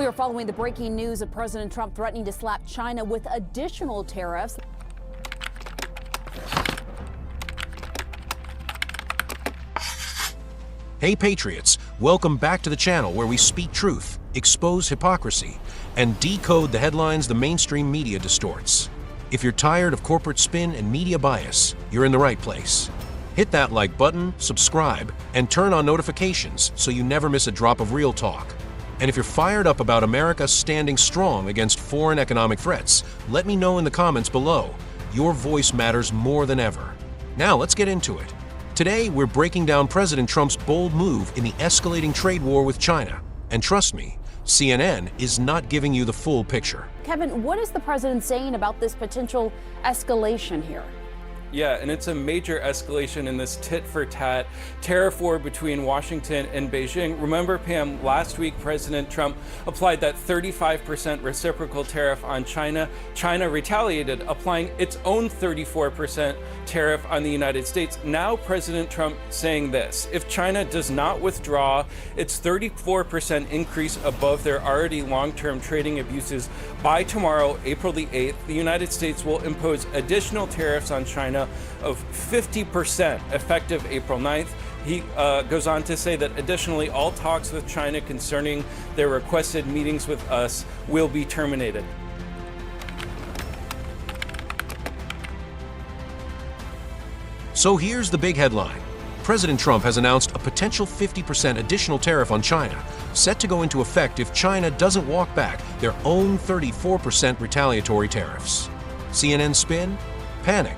We are following the breaking news of President Trump threatening to slap China with additional tariffs. Hey Patriots, welcome back to the channel where we speak truth, expose hypocrisy, and decode the headlines the mainstream media distorts. If you're tired of corporate spin and media bias, you're in the right place. Hit that like button, subscribe, and turn on notifications so you never miss a drop of real talk. And if you're fired up about America standing strong against foreign economic threats, let me know in the comments below. Your voice matters more than ever. Now let's get into it. Today, we're breaking down President Trump's bold move in the escalating trade war with China. And trust me, CNN is not giving you the full picture. Kevin, what is the president saying about this potential escalation here? Yeah, and it's a major escalation in this tit-for-tat tariff war between Washington and Beijing. Remember, Pam, last week President Trump applied that 35% reciprocal tariff on China. China retaliated, applying its own 34% tariff on the United States. Now President Trump saying this: if China does not withdraw its 34% increase above their already long-term trading abuses by tomorrow, April the 8th, the United States will impose additional tariffs on China of 50% effective April 9th. He goes on to say that additionally, all talks with China concerning their requested meetings with us will be terminated. So here's the big headline. President Trump has announced a potential 50% additional tariff on China, set to go into effect if China doesn't walk back their own 34% retaliatory tariffs. CNN spin? Panic.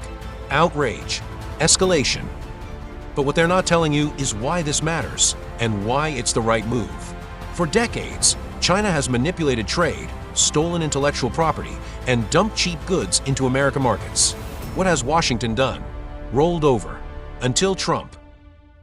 Outrage, escalation. But what they're not telling you is why this matters and why it's the right move. For decades, China has manipulated trade, stolen intellectual property, and dumped cheap goods into American markets. What has Washington done? Rolled over. Until Trump.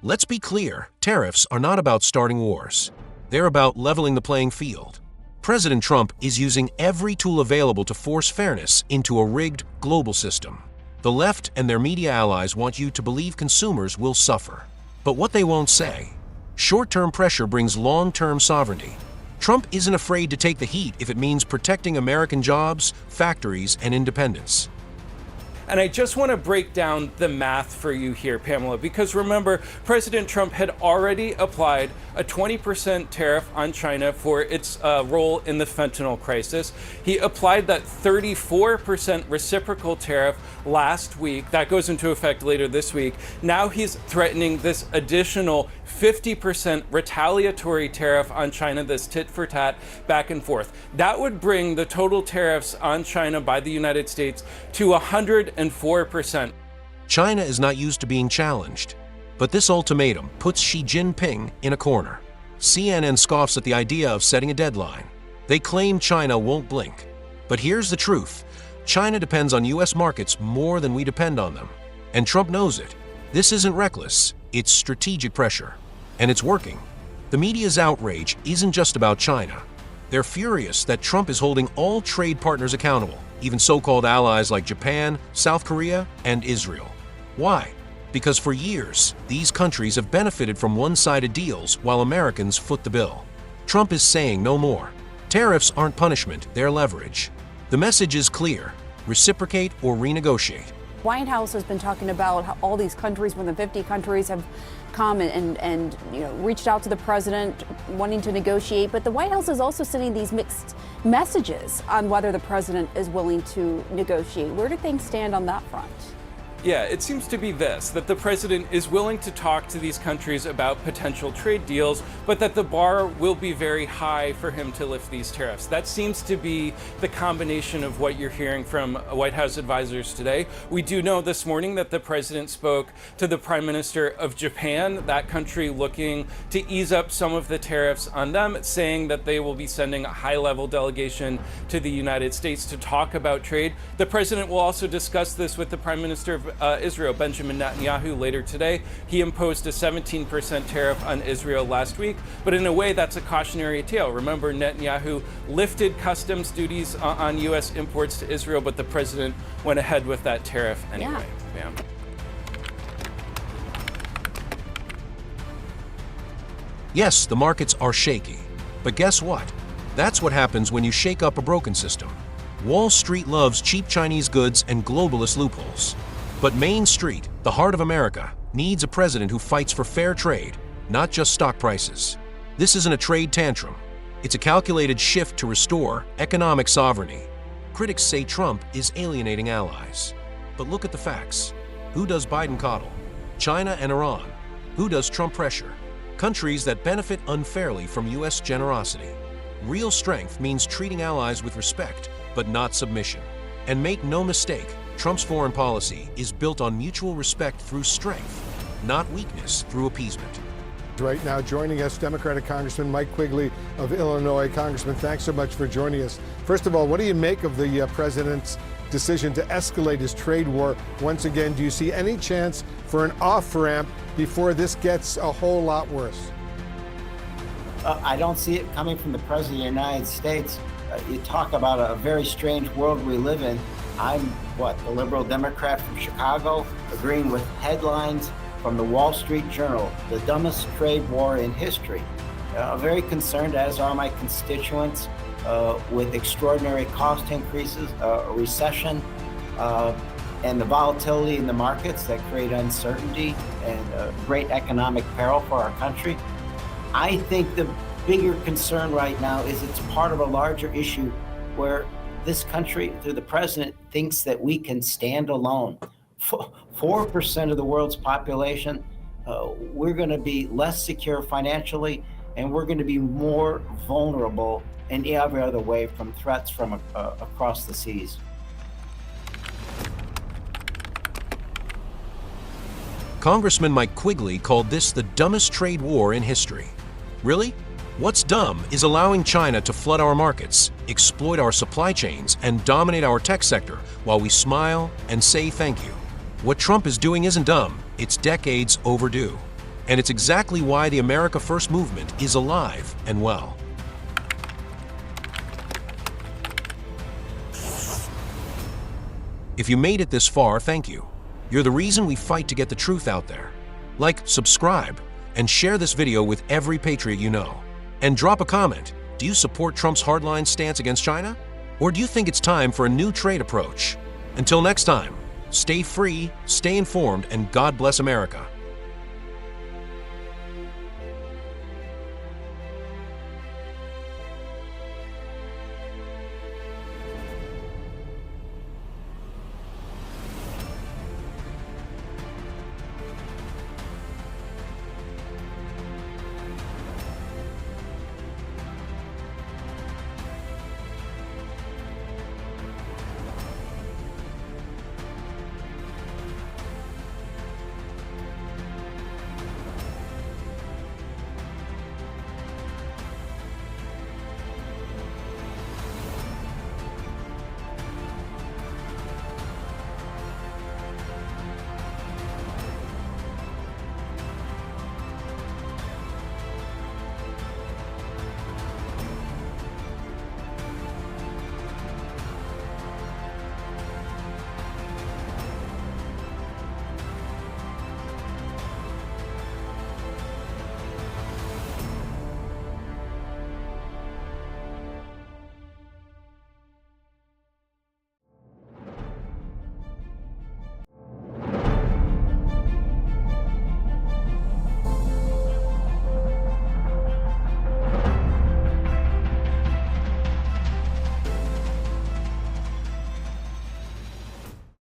Let's be clear, tariffs are not about starting wars. They're about leveling the playing field. President Trump is using every tool available to force fairness into a rigged global system. The left and their media allies want you to believe consumers will suffer. But what they won't say: short-term pressure brings long-term sovereignty. Trump isn't afraid to take the heat if it means protecting American jobs, factories, and independence. And I just want to break down the math for you here, Pamela, because remember, President Trump had already applied a 20% tariff on China for its role in the fentanyl crisis. He applied that 34% reciprocal tariff last week. That goes into effect later this week. Now he's threatening this additional 50% retaliatory tariff on China, this tit-for-tat back and forth. That would bring the total tariffs on China by the United States to 104%. China is not used to being challenged, but this ultimatum puts Xi Jinping in a corner. CNN scoffs at the idea of setting a deadline. They claim China won't blink. But here's the truth. China depends on U.S. markets more than we depend on them. And Trump knows it. This isn't reckless, it's strategic pressure. And it's working. The media's outrage isn't just about China. They're furious that Trump is holding all trade partners accountable, even so-called allies like Japan, South Korea, and Israel. Why? Because for years, these countries have benefited from one-sided deals while Americans foot the bill. Trump is saying no more. Tariffs aren't punishment, they're leverage. The message is clear: reciprocate or renegotiate. White House has been talking about how all these countries, more than 50 countries, have come and reached out to the president wanting to negotiate. But the White House is also sending these mixed messages on whether the president is willing to negotiate. Where do things stand on that front? Yeah, it seems to be this, that the president is willing to talk to these countries about potential trade deals, but that the bar will be very high for him to lift these tariffs. That seems to be the combination of what you're hearing from White House advisors today. We do know this morning that the president spoke to the Prime Minister of Japan, that country looking to ease up some of the tariffs on them, saying that they will be sending a high-level delegation to the United States to talk about trade. The president will also discuss this with the Prime Minister of Israel, Benjamin Netanyahu, later today. He imposed a 17% tariff on Israel last week, but in a way that's a cautionary tale. Remember, Netanyahu lifted customs duties on U.S. imports to Israel, but the president went ahead with that tariff anyway. Yeah. Yes, the markets are shaky, but guess what? That's what happens when you shake up a broken system. Wall Street loves cheap Chinese goods and globalist loopholes. But Main Street, the heart of America, needs a president who fights for fair trade, not just stock prices. This isn't a trade tantrum. It's a calculated shift to restore economic sovereignty. Critics say Trump is alienating allies. But look at the facts. Who does Biden coddle? China and Iran. Who does Trump pressure? Countries that benefit unfairly from U.S. generosity. Real strength means treating allies with respect, but not submission. And make no mistake, Trump's foreign policy is built on mutual respect through strength, not weakness through appeasement. Right now, joining us, Democratic Congressman Mike Quigley of Illinois. Congressman, thanks so much for joining us. First of all, what do you make of the president's decision to escalate his trade war? Once again, do you see any chance for an off-ramp before this gets a whole lot worse? I don't see it coming from the President of the United States. You talk about a very strange world we live in. I'm, the liberal Democrat from Chicago, agreeing with headlines from the Wall Street Journal, the dumbest trade war in history. Very concerned, as are my constituents, with extraordinary cost increases, a recession, and the volatility in the markets that create uncertainty and great economic peril for our country. I think the bigger concern right now is it's part of a larger issue where this country, through the president, thinks that we can stand alone. 4% of the world's population, we're going to be less secure financially, and we're going to be more vulnerable in every other way from threats from across the seas. Congressman Mike Quigley called this the dumbest trade war in history. Really? What's dumb is allowing China to flood our markets, exploit our supply chains, and dominate our tech sector while we smile and say thank you. What Trump is doing isn't dumb, it's decades overdue. And it's exactly why the America First movement is alive and well. If you made it this far, thank you. You're the reason we fight to get the truth out there. Like, subscribe, and share this video with every patriot you know. And drop a comment. Do you support Trump's hardline stance against China? Or do you think it's time for a new trade approach? Until next time, stay free, stay informed, and God bless America.